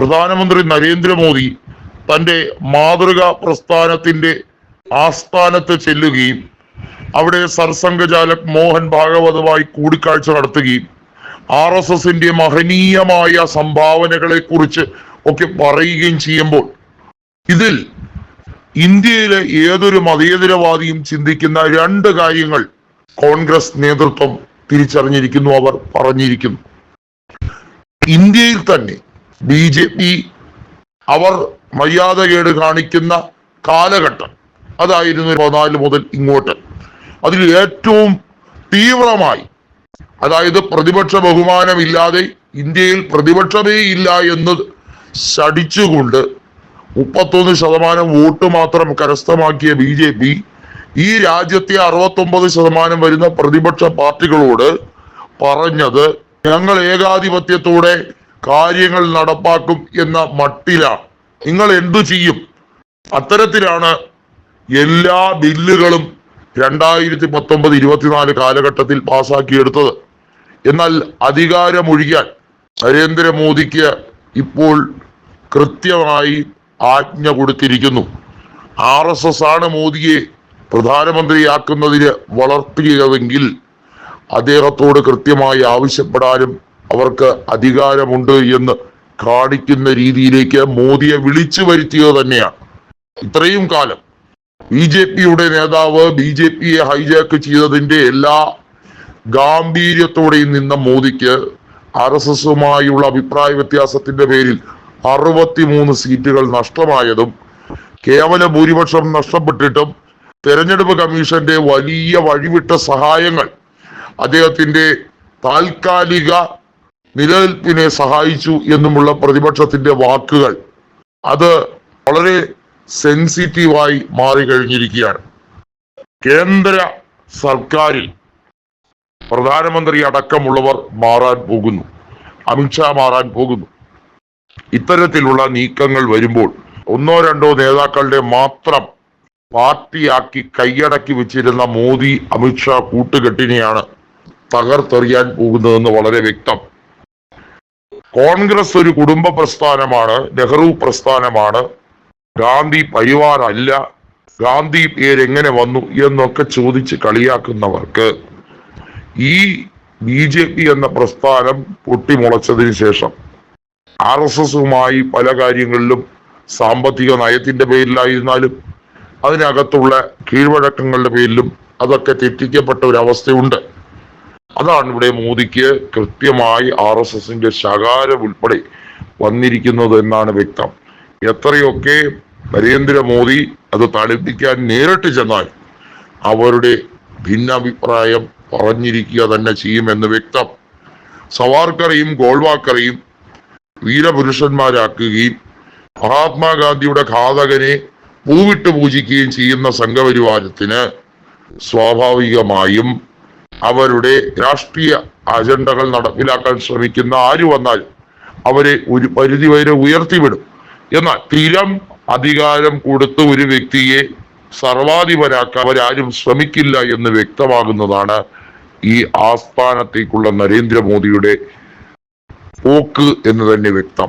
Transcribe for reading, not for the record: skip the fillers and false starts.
പ്രധാനമന്ത്രി നരേന്ദ്രമോദി തന്റെ മാതൃകാ പ്രസ്ഥാനത്തിന്റെ ആസ്ഥാനത്ത് ചെല്ലുകയും അവിടെ സർസംഘചാലക് മോഹൻ ഭാഗവതുമായി കൂടിക്കാഴ്ച നടത്തുകയും RSSന്റെ മഹനീയമായ സംഭാവനകളെ കുറിച്ച് ഒക്കെ പറയുകയും ചെയ്യുമ്പോൾ ഇതിൽ ഇന്ത്യയിലെ ഏതൊരു മതേതരവാദിയും ചിന്തിക്കുന്ന രണ്ട് കാര്യങ്ങൾ കോൺഗ്രസ് നേതൃത്വം തിരിച്ചറിഞ്ഞിരിക്കുന്നു, അവർ പറഞ്ഞിരിക്കുന്നു. ഇന്ത്യയിൽ തന്നെ BJP അവർ മര്യാദകേട് കാണിക്കുന്ന കാലഘട്ടം അതായിരുന്നു 14 മുതൽ ഇങ്ങോട്ട്. അതിൽ ഏറ്റവും തീവ്രമായി, അതായത് പ്രതിപക്ഷ ബഹുമാനമില്ലാതെ ഇന്ത്യയിൽ പ്രതിപക്ഷമേ ഇല്ല എന്ന് ശടിച്ചുകൊണ്ട് 31% വോട്ട് മാത്രം കരസ്ഥമാക്കിയ BJP ഈ രാജ്യത്തെ 69% വരുന്ന പ്രതിപക്ഷ പാർട്ടികളോട് പറഞ്ഞത് ഞങ്ങൾ ഏകാധിപത്യത്തോടെ കാര്യങ്ങൾ നടപ്പാക്കും എന്ന മട്ടിലാണ്. നിങ്ങൾ എന്തു ചെയ്യും? അത്തരത്തിലാണ് എല്ലാ ബില്ലുകളും 2019-24 കാലഘട്ടത്തിൽ പാസാക്കിയെടുത്തത്. എന്നാൽ അധികാരമൊഴിയാൻ നരേന്ദ്രമോദിക്ക് ഇപ്പോൾ കൃത്യമായി ആജ്ഞ കൊടുത്തിരിക്കുന്നു. RSS ആണ് മോദിയെ പ്രധാനമന്ത്രിയാക്കുന്നതിന് വളർത്തിയതെങ്കിൽ അദ്ദേഹത്തോട് കൃത്യമായി ആവശ്യപ്പെടാനും അവർക്ക് അധികാരമുണ്ട് എന്ന് കാണിക്കുന്ന രീതിയിലേക്ക് മോദിയെ വിളിച്ചു വരുത്തിയത് തന്നെയാണ്. ഇത്രയും കാലം BJPയുടെ നേതാവ് BJPയെ ഹൈജാക്ക് ചെയ്തതിന്റെ എല്ലാ ഗാംഭീര്യത്തോടെയും നിന്ന മോദിക്ക് RSSുമായുള്ള അഭിപ്രായ വ്യത്യാസത്തിന്റെ പേരിൽ 63 സീറ്റുകൾ നഷ്ടമായതും കേവല ഭൂരിപക്ഷം നഷ്ടപ്പെട്ടിട്ടും തെരഞ്ഞെടുപ്പ് കമ്മീഷന്റെ വലിയ വഴിവിട്ട സഹായങ്ങൾ അദ്ദേഹത്തിന്റെ താൽക്കാലിക നിലനിൽപ്പിനെ സഹായിച്ചു എന്നുമുള്ള പ്രതിപക്ഷത്തിന്റെ വാക്കുകൾ അത് വളരെ സെൻസിറ്റീവായി മാറിക്കഴിഞ്ഞിരിക്കുകയാണ്. കേന്ദ്ര സർക്കാരിൽ പ്രധാനമന്ത്രി അടക്കമുള്ളവർ മാറാൻ പോകുന്നു, അമിത്ഷാ മാറാൻ പോകുന്നു. ഇത്തരത്തിലുള്ള നീക്കങ്ങൾ വരുമ്പോൾ ഒന്നോ രണ്ടോ നേതാക്കളുടെ മാത്രം പാർട്ടിയാക്കി കൈയടക്കി വെച്ചിരുന്ന മോദി അമിത്ഷാ കൂട്ടുകെട്ടിനെയാണ് തകർത്തെറിയാൻ പോകുന്നതെന്ന് വളരെ വ്യക്തം. കോൺഗ്രസ് ഒരു കുടുംബ പ്രസ്ഥാനമാണ്, നെഹ്റു പ്രസ്ഥാനമാണ്, ഗാന്ധി പരിവാർ അല്ല, ഗാന്ധി പേരെങ്ങനെ വന്നു എന്നൊക്കെ ചോദിച്ച് കളിയാക്കുന്നവർക്ക് ഈ BJP എന്ന പ്രസ്ഥാനം പൊട്ടിമുളച്ചതിന് ശേഷം RSSുമായി പല കാര്യങ്ങളിലും സാമ്പത്തിക നയത്തിന്റെ പേരിലായിരുന്നാലും അതിനകത്തുള്ള കീഴ്വഴക്കങ്ങളുടെ പേരിലും അതൊക്കെ തെറ്റിക്കപ്പെട്ട ഒരവസ്ഥയുണ്ട്. അതാണ് ഇവിടെ മോദിക്ക് കൃത്യമായി RSSന്റെ ശകാരം ഉൾപ്പെടെ വന്നിരിക്കുന്നത് എന്നാണ് വ്യക്തം. എത്രയൊക്കെ നരേന്ദ്രമോദി അത് തണുപ്പിക്കാൻ നേരിട്ട് ചെന്നാൽ അവരുടെ ഭിന്നാഭിപ്രായം പറഞ്ഞിരിക്കുക തന്നെ ചെയ്യുമെന്ന് വ്യക്തം. സവാർക്കറെയും ഗോൾവാക്കറെയും വീരപുരുഷന്മാരാക്കുകയും മഹാത്മാഗാന്ധിയുടെ ഘാതകനെ പൂവിട്ട് പൂജിക്കുകയും ചെയ്യുന്ന സംഘപരിവാരത്തിന് സ്വാഭാവികമായും അവരുടെ രാഷ്ട്രീയ അജണ്ടകൾ നടപ്പിലാക്കാൻ ശ്രമിക്കുന്ന ആര് വന്നാലും അവരെ ഒരു പരിധിവരെ ഉയർത്തിവിടും. എന്നാൽ സ്ഥിരം അധികാരം കൊടുത്ത് ഒരു വ്യക്തിയെ സർവാധിപരാക്കാൻ അവരാരും ശ്രമിക്കില്ല എന്ന് വ്യക്തമാകുന്നതാണ് ഈ ആസ്ഥാനത്തേക്കുള്ള നരേന്ദ്രമോദിയുടെ പോക്ക് എന്ന് തന്നെ വ്യക്തം.